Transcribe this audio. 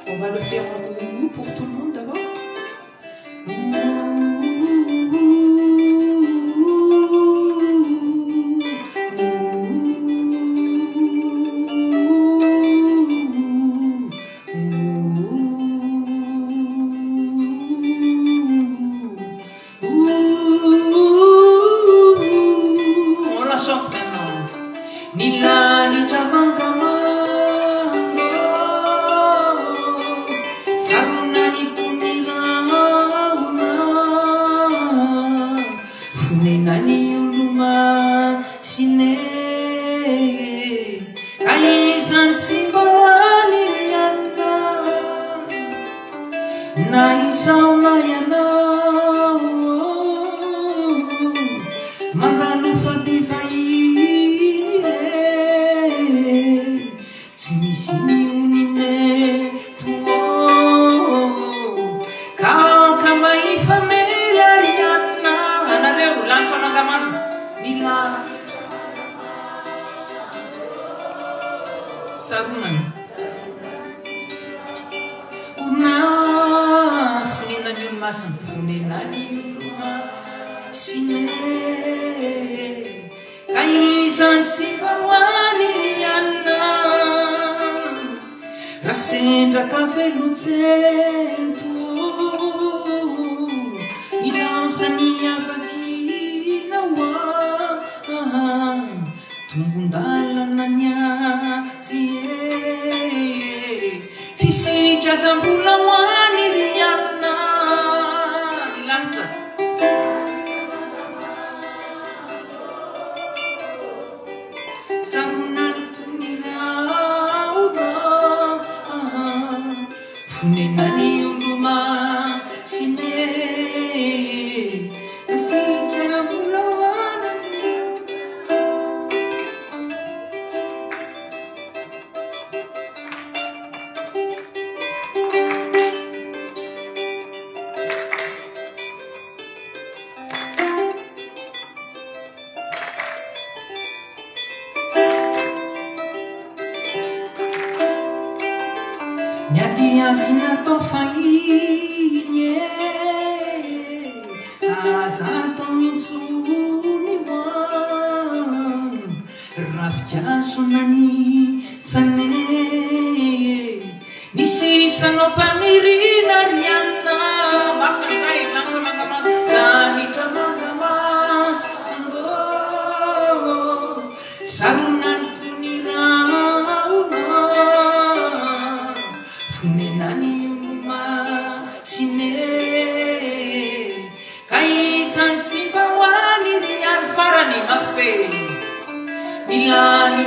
On va le faire en pour tout le monde d'abord. On la chante maintenant. Nila ni jamangama. Nani uluma sine kaisan simbawani yanda naisama yana mandalu fadivai timisini unine tuo kau kamai famela yana anareu lantona gaman nila sarunan una funina nyumasan funina nyuma sine kaisan sibawani yana rasendra kavelutento ilausani avatina wa tumbundalananya zie fisika zambulawani riana lanta sanunantunilauda funenani uluma sine fisika bulawani. Nyadiatina tofainye azato mitsuniwa rafjasonani tsane nisisano panirina riana mafanzai langamangama lanitramangama ango sarunan funenani uluma sine kaisan simbawani rian farani mafbe nila ni